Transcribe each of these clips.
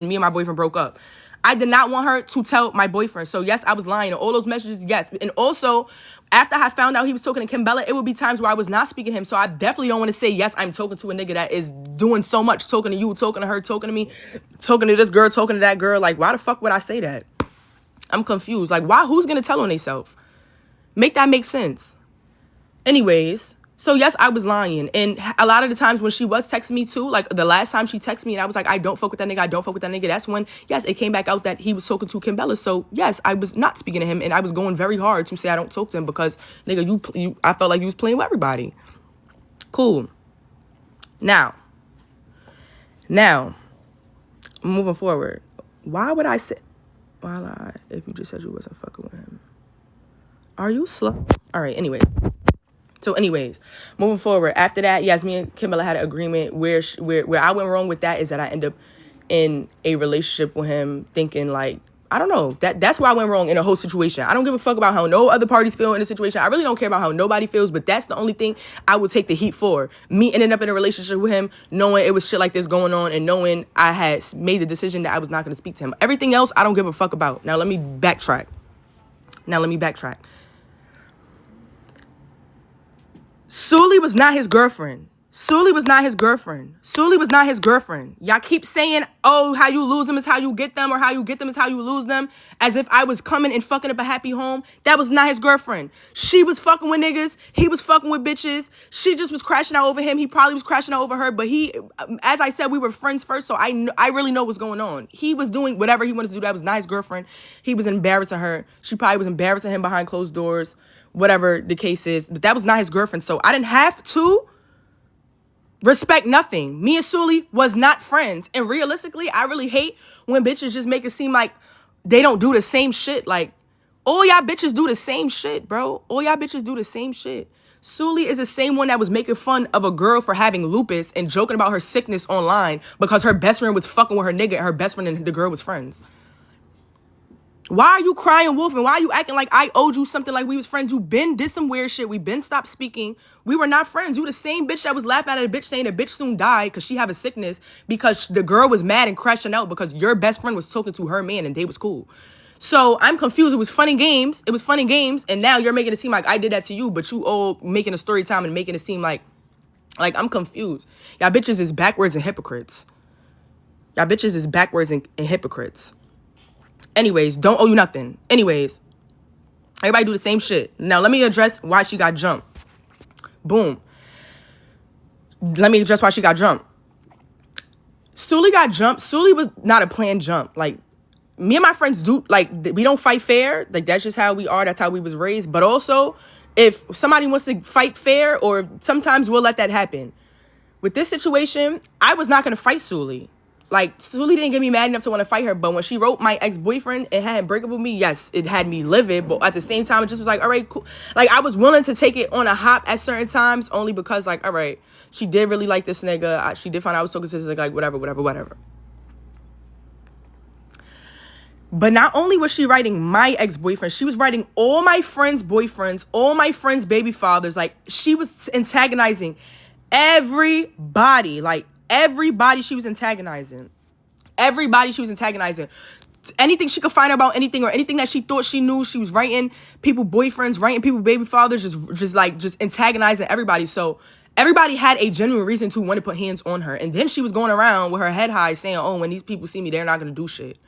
me and my boyfriend broke up. I did not want her to tell my boyfriend. So yes, I was lying. All those messages, yes. And also, after I found out he was talking to Kim Bella, it would be times where I was not speaking to him. So I definitely don't want to say, yes, I'm talking to a nigga that is doing so much, talking to you, talking to her, talking to me, talking to this girl, talking to that girl. Like, why the fuck would I say that? I'm confused. Like, why? Who's going to tell on themselves? Make that make sense. Anyways, so yes, I was lying. And a lot of the times when she was texting me too, like the last time she texted me and I was like, I don't fuck with that nigga, I don't fuck with that nigga. That's when, yes, it came back out that he was talking to Kim Bella. So yes, I was not speaking to him and I was going very hard to say I don't talk to him because, nigga, I felt like you was playing with everybody. Cool. Now, moving forward, why would I say, why lie if you just said you wasn't fucking with him? Are you slow? All right, anyway. So anyways, moving forward, after that, yes, me and Kim Bella had an agreement where I went wrong with that is that I end up in a relationship with him thinking like, I don't know, that's where I went wrong in the whole situation. I don't give a fuck about how no other parties feel in the situation. I really don't care about how nobody feels, but that's the only thing I would take the heat for. Me ending up in a relationship with him, knowing it was shit like this going on and knowing I had made the decision that I was not going to speak to him. Everything else, I don't give a fuck about. Now let me backtrack. Suli was not his girlfriend. Suli was not his girlfriend. Y'all keep saying, oh, how you lose them is how you get them, or how you get them is how you lose them, as if I was coming and fucking up a happy home. That was not his girlfriend. She was fucking with niggas. He was fucking with bitches. She just was crashing out over him. He probably was crashing out over her, but he, as I said, we were friends first, so I really know what's going on. He was doing whatever he wanted to do. That was not his girlfriend. He was embarrassing her. She probably was embarrassing him behind closed doors. Whatever the case is, but that was not his girlfriend. So I didn't have to respect nothing. Me and Suli was not friends. And realistically, I really hate when bitches just make it seem like they don't do the same shit. Like, all y'all bitches do the same shit, bro. All y'all bitches do the same shit. Suli is the same one that was making fun of a girl for having lupus and joking about her sickness online because her best friend was fucking with her nigga and her best friend and the girl was friends. Why are you crying wolf and why are you acting like I owed you something like we was friends? You been did some weird shit. We been stopped speaking. We were not friends. You the same bitch that was laughing at a bitch saying a bitch soon died because she have a sickness because the girl was mad and crashing out because your best friend was talking to her man and they was cool. So I'm confused. It was fun and games. And now you're making it seem like I did that to you, but you all making a story time and making it seem like I'm confused. Y'all bitches is backwards and hypocrites. Anyways, don't owe you nothing. Anyways, everybody do the same shit. Now, let me address why she got jumped. Boom. Let me address why she got jumped. Suli got jumped. Suli was not a planned jump. Like, me and my friends do, like, we don't fight fair. Like, that's just how we are. That's how we was raised. But also, if somebody wants to fight fair, or sometimes we'll let that happen. With this situation, I was not going to fight Suli. Like, Suli didn't get me mad enough to want to fight her. But when she wrote my ex-boyfriend and had break up with me, yes, it had me livid. But at the same time, it just was like, all right, cool. Like, I was willing to take it on a hop at certain times only because, like, all right, she did really like this nigga. She did find out I was talking to this nigga, like, whatever. But not only was she writing my ex-boyfriend, she was writing all my friends' boyfriends, all my friends' baby fathers. Like, she was antagonizing everybody. Like, everybody she was antagonizing. Anything she could find out about anything or anything that she thought she knew, she was writing people boyfriends, writing people baby fathers, just antagonizing everybody. So everybody had a genuine reason to want to put hands on her. And then she was going around with her head high saying, oh, when these people see me, they're not going to do shit.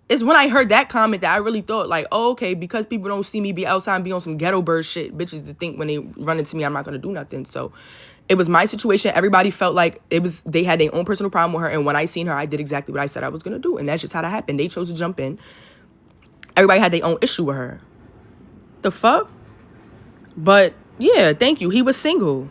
It's when I heard that comment that I really thought, like, oh, okay, because people don't see me be outside and be on some ghetto bird shit, bitches to think when they run into me, I'm not going to do nothing. So it was my situation. Everybody felt like they had their own personal problem with her. And when I seen her, I did exactly what I said I was going to do. And that's just how that happened. They chose to jump in. Everybody had their own issue with her. The fuck? But yeah, thank you. He was single.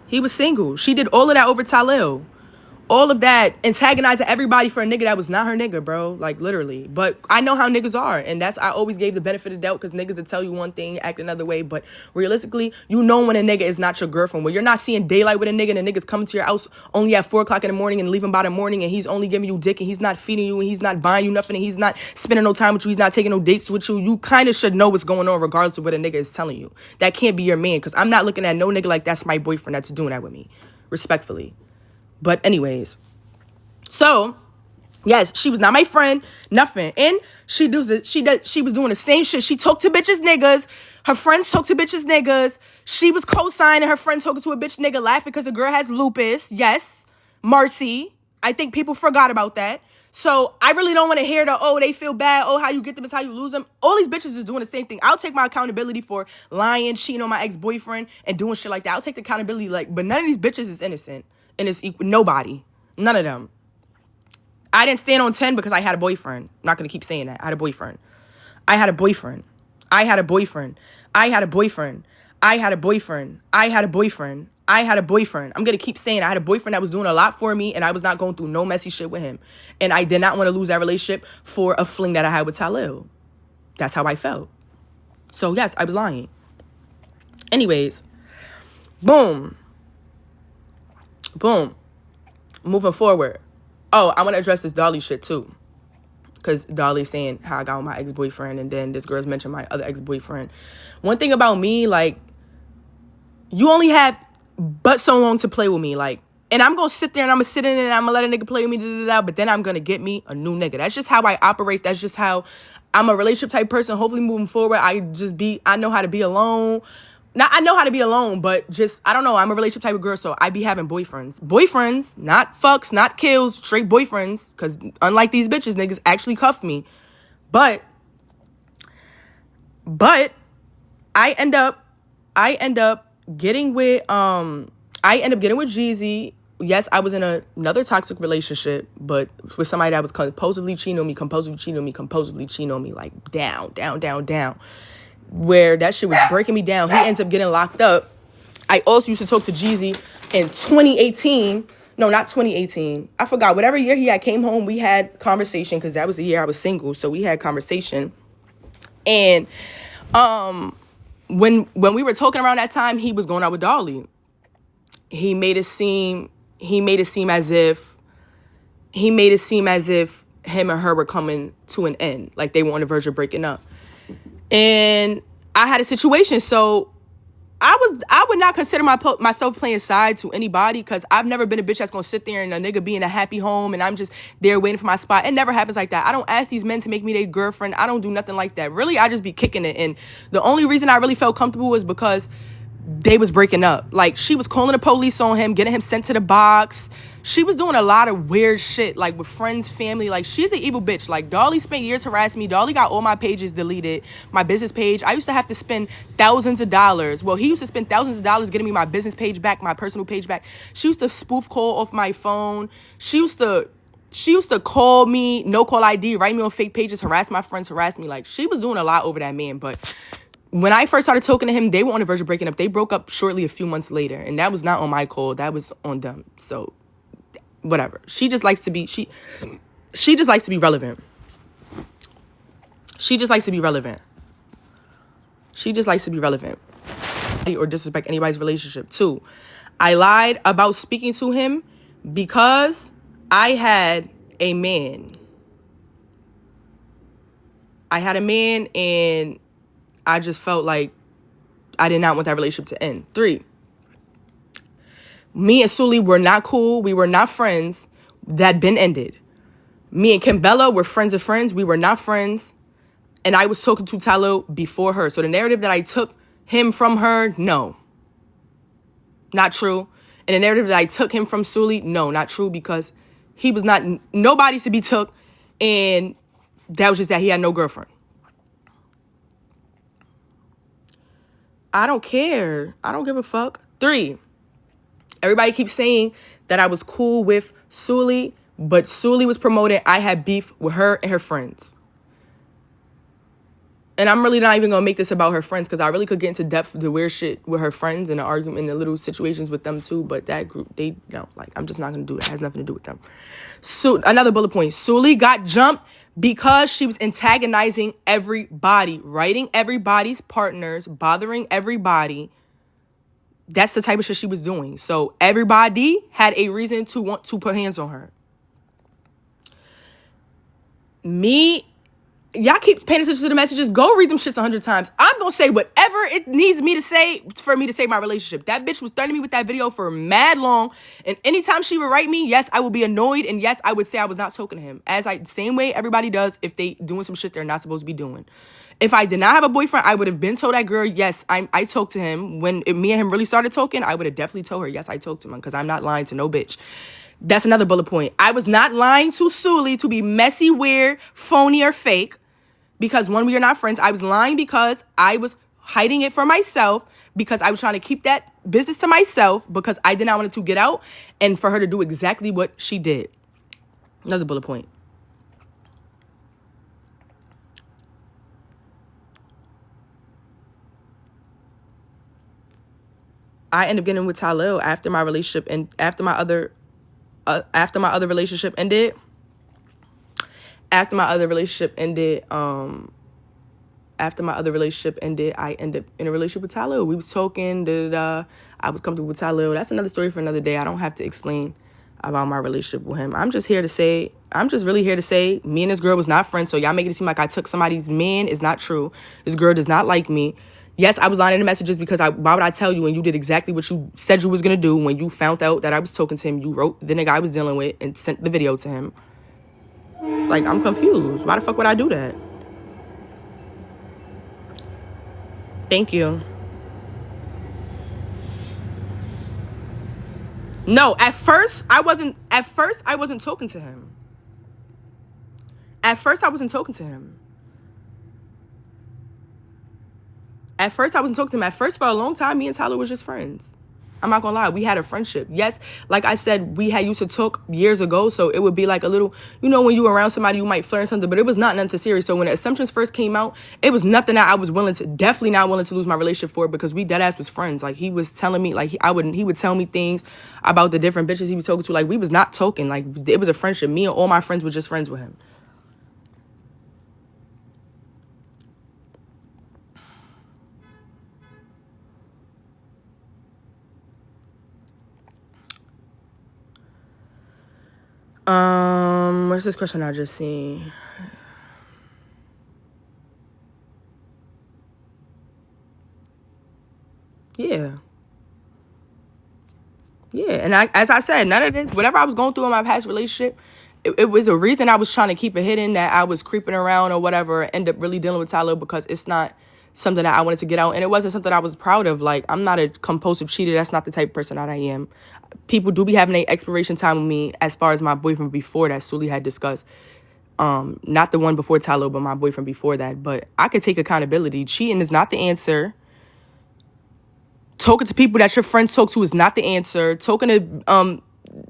She did all of that over Tylil. All of that, antagonizing everybody for a nigga that was not her nigga, bro. Like, literally. But I know how niggas are. And I always gave the benefit of the doubt because niggas will tell you one thing, act another way. But realistically, you know when a nigga is not your girlfriend. When you're not seeing daylight with a nigga and the nigga's coming to your house only at 4 o'clock in the morning and leaving by the morning and he's only giving you dick and he's not feeding you and he's not buying you nothing and he's not spending no time with you, he's not taking no dates with you, you kind of should know what's going on regardless of what a nigga is telling you. That can't be your man because I'm not looking at no nigga like that's my boyfriend that's doing that with me. Respectfully. But anyways, so Yes, she was not my friend, nothing. And she was doing the same shit. She talked to bitches niggas. Her friends talked to bitches niggas. She was co-signing her friend talking to a bitch nigga laughing because the girl has lupus. Yes, Marcy. I think people forgot about that. So I really don't want to hear they feel bad. Oh, how you get them is how you lose them. All these bitches is doing the same thing. I'll take my accountability for lying, cheating on my ex-boyfriend, and doing shit like that. I'll take the accountability, but none of these bitches is innocent. And it's nobody. None of them. I didn't stand on 10 because I had a boyfriend. I'm not going to keep saying that. I had a boyfriend. I had a boyfriend. I had a boyfriend. I had a boyfriend. I had a boyfriend. I had a boyfriend. I had a boyfriend. I'm going to keep saying I had a boyfriend that was doing a lot for me, and I was not going through no messy shit with him. And I did not want to lose that relationship for a fling that I had with Tylil. That's how I felt. So, yes, I was lying. Anyways, boom. Boom. Moving forward. Oh, I want to address this Dolly shit, too. Because Dolly's saying how I got with my ex-boyfriend, and then this girl's mentioned my other ex-boyfriend. One thing about me, you only have but so long to play with me. And I'm going to sit there, and I'm going to sit in it, and I'm going to let a nigga play with me, but then I'm going to get me a new nigga. That's just how I operate. That's just how I'm a relationship type person. Hopefully, moving forward, I know how to be alone. Now, I know how to be alone, but I don't know. I'm a relationship type of girl, so I be having boyfriends. Boyfriends, not fucks, not kills, straight boyfriends. Because unlike these bitches, niggas actually cuff me. But I end up getting with Jeezy. Yes, I was in another toxic relationship, but with somebody that was compulsively cheating on me, down. Where that shit was breaking me down. He ends up getting locked up. I also used to talk to Jeezy in 2018. No, not 2018. I forgot. Whatever year he had came home, we had conversation because that was the year I was single. So we had conversation. And when we were talking around that time, he was going out with Dolly. He made it seem as if him and her were coming to an end. Like they were on the verge of breaking up. And I had a situation, so I would not consider myself playing side to anybody because I've never been a bitch that's going to sit there and a nigga be in a happy home and I'm just there waiting for my spot. It never happens like that. I don't ask these men to make me their girlfriend. I don't do nothing like that. Really, I just be kicking it. And the only reason I really felt comfortable was because they was breaking up. She was calling the police on him, getting him sent to the box. She was doing a lot of weird shit, with friends, family. She's an evil bitch. Dolly spent years harassing me. Dolly got all my pages deleted, my business page. I used to have to spend thousands of dollars. Well, he used to spend thousands of dollars getting me my business page back, my personal page back. She used to spoof call off my phone. She used to call me, no call ID, write me on fake pages, harass my friends, harass me. She was doing a lot over that man, but when I first started talking to him, they were on the verge of breaking up. They broke up shortly a few months later, and that was not on my call. That was on them. So, whatever. She just likes to be relevant. She just likes to be relevant. Or disrespect anybody's relationship. 2, I lied about speaking to him because I had a man. And I just felt like I did not want that relationship to end. 3, me and Sully were not cool. We were not friends. That been ended. Me and Kimbella were friends of friends. We were not friends. And I was talking to Tylil before her. So the narrative that I took him from her, no. Not true. And the narrative that I took him from Sully, no, not true, because he was not nobody's to be took. And that was just that he had no girlfriend. I don't care. I don't give a fuck. 3, everybody keeps saying that I was cool with Sully, but Sully was promoting I had beef with her and her friends. And I'm really not even going to make this about her friends because I really could get into depth the weird shit with her friends and the argument and the little situations with them too. But that group, I'm just not going to do it. It has nothing to do with them. So another bullet point. Sully got jumped because she was antagonizing everybody, writing everybody's partners, bothering everybody. That's the type of shit she was doing. So everybody had a reason to want to put hands on her. Me y'all keep paying attention to the messages. Go read them shits 100 times. I'm going to say whatever it needs me to say for me to save my relationship. That bitch was threatening me with that video for mad long. And anytime she would write me, yes, I would be annoyed. And yes, I would say I was not talking to him. Same way everybody does if they doing some shit they're not supposed to be doing. If I did not have a boyfriend, I would have been told that girl, yes, I talked to him. When me and him really started talking, I would have definitely told her, yes, I talked to him, because I'm not lying to no bitch. That's another bullet point. I was not lying to Suli to be messy, weird, phony, or fake. Because one, we are not friends. I was lying because I was hiding it for myself, because I was trying to keep that business to myself, because I did not want it to get out, and for her to do exactly what she did. Another bullet point. I ended up getting with Tylil after my relationship and after my other relationship ended. After my other relationship ended, I ended up in a relationship with Tylil. We was talking, I was comfortable with Tylil. That's another story for another day. I don't have to explain about my relationship with him. I'm just really here to say, me and this girl was not friends, so y'all make it seem like I took somebody's man. Is not true. This girl does not like me. Yes, I was lying in the messages, because why would I tell you when you did exactly what you said you was going to do? When you found out that I was talking to him, you wrote the nigga I was dealing with and sent the video to him. Like, I'm confused. Why the fuck would I do that? Thank you. No, at first I wasn't talking to him. At first I wasn't talking to him. At first, for a long time, me and Tyler was just friends. I'm not gonna lie, we had a friendship. Yes, like I said, we had used to talk years ago, so it would be like a little, when you were around somebody, you might flirt or something, but it was not nothing serious. So when the assumptions first came out, it was nothing that I was definitely not willing to lose my relationship for, because we deadass was friends. Like, he was telling me, like, he would tell me things about the different bitches he was talking to. Like, we was not talking. Like, it was a friendship. Me and all my friends were just friends with him. What's this question I just seen? Yeah. And as I said, none of this, whatever I was going through in my past relationship, it was a reason I was trying to keep it hidden, that I was creeping around or whatever, end up really dealing with Tyler, because it's not something that I wanted to get out, and it wasn't something I was proud of. Like, I'm not a compulsive cheater. That's not the type of person that I am. People do be having an expiration time with me, as far as my boyfriend before that, Suli had discussed. Not the one before Tyler, but my boyfriend before that. But I could take accountability. Cheating is not the answer. Talking to people that your friends talk to is not the answer. Talking to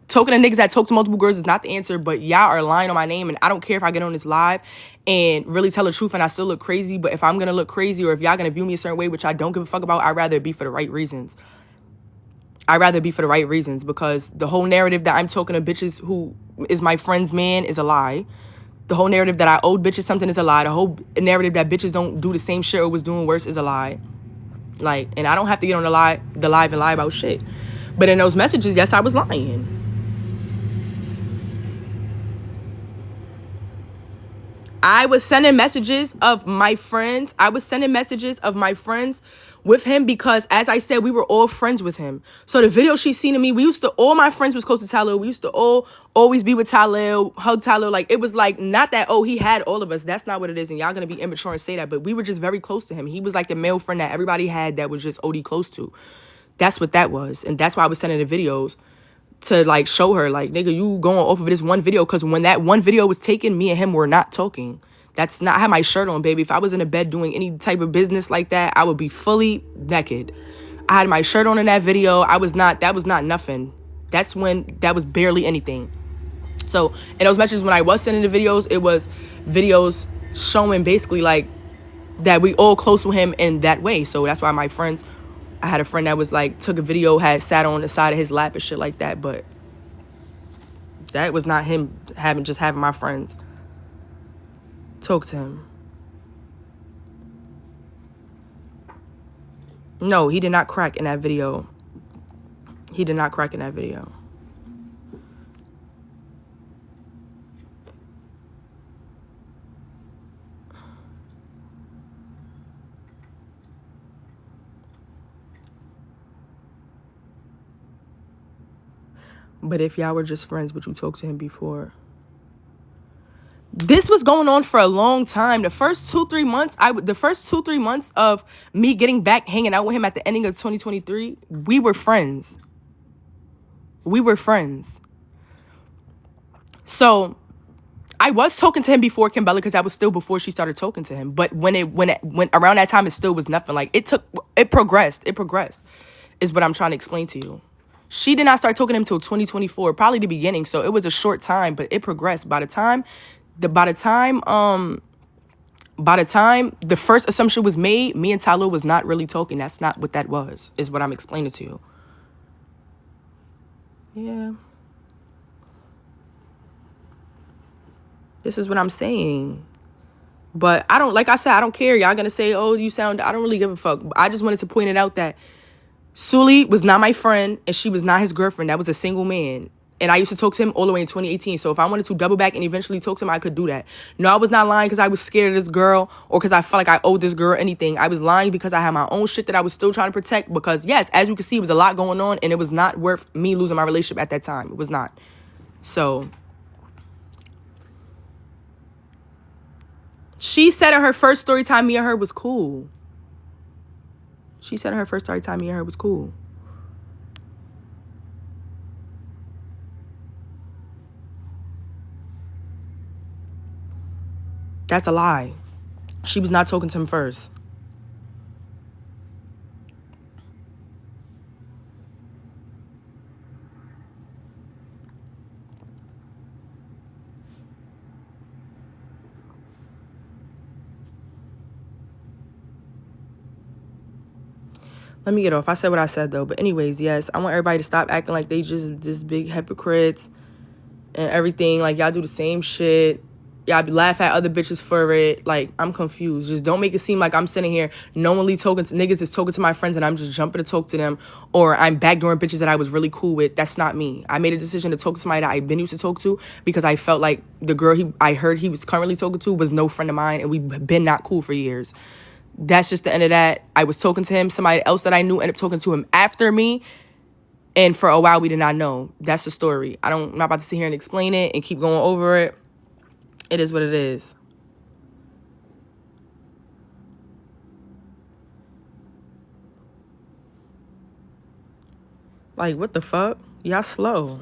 niggas that talk to multiple girls is not the answer. But y'all are lying on my name, and I don't care if I get on this live and really tell the truth and I still look crazy. But if I'm gonna look crazy, or if y'all gonna view me a certain way, which I don't give a fuck about, I'd rather it be for the right reasons. Because the whole narrative that I'm talking to bitches who is my friend's man is a lie. The whole narrative that I owed bitches something is a lie. The whole narrative that bitches don't do the same shit or was doing worse is a lie. Like, and I don't have to get on the live and lie about shit. But in those messages, yes, I was lying. I was sending messages of my friends. With him, because, as I said, we were all friends with him. So the video she seen of me, all my friends was close to Tylil. We used to all always be with Tylil, hug Tylil. Like, it was like, not that, he had all of us. That's not what it is. And y'all gonna be immature and say that. But we were just very close to him. He was like the male friend that everybody had that was just OD close to. That's what that was. And that's why I was sending the videos, to, like, show her, like, nigga, you going off of this one video. Because when that one video was taken, me and him were not talking. That's not, I had my shirt on, baby. If I was in a bed doing any type of business like that, I would be fully naked. I had my shirt on in that video. That was not nothing. That was barely anything. So in those messages, when I was sending the videos, it was videos showing basically, like, that we all close with him in that way. So that's why I had a friend that was like, took a video, had sat on the side of his lap and shit like that. But that was not him having my friends talk to him. No, he did not crack in that video. But if y'all were just friends, would you talk to him before? This was going on for a long time. The first 2-3 months of me getting back hanging out with him at the ending of 2023, we were friends. So I was talking to him before Kimbella, because that was still before she started talking to him. But when around that time, it still was nothing. Like, it progressed, is what I'm trying to explain to you. She did not start talking to him until 2024, probably the beginning. So it was a short time, but it progressed. By the time the first assumption was made, me and Tylil was not really talking. That's not what that was, is what I'm explaining to you. Yeah. This is what I'm saying. But I don't, like I said, I don't care. Y'all gonna say, oh, I don't really give a fuck. I just wanted to point it out that Sully was not my friend, and she was not his girlfriend. That was a single man. And I used to talk to him all the way in 2018. So if I wanted to double back and eventually talk to him, I could do that. No, I was not lying because I was scared of this girl or because I felt like I owed this girl anything. I was lying because I had my own shit that I was still trying to protect. Because, yes, as you can see, it was a lot going on, and it was not worth me losing my relationship at that time. It was not. So she said in her first story time, me and her was cool. That's a lie. She was not talking to him first. Let me get off. I said what I said, though. But anyways, yes, I want everybody to stop acting like they just big hypocrites and everything. Like, y'all do the same shit. Y'all laugh at other bitches for it. Like, I'm confused. Just don't make it seem like I'm sitting here knowingly talking to niggas is talking to my friends and I'm just jumping to talk to them, or I'm backdooring bitches that I was really cool with. That's not me. I made a decision to talk to somebody that I've been used to talk to because I felt like the girl I heard he was currently talking to was no friend of mine, and we've been not cool for years. That's just the end of that. I was talking to him. Somebody else that I knew ended up talking to him after me. And for a while, we did not know. That's the story. I'm not about to sit here and explain it and keep going over it. It is what it is. Like, what the fuck? Y'all slow.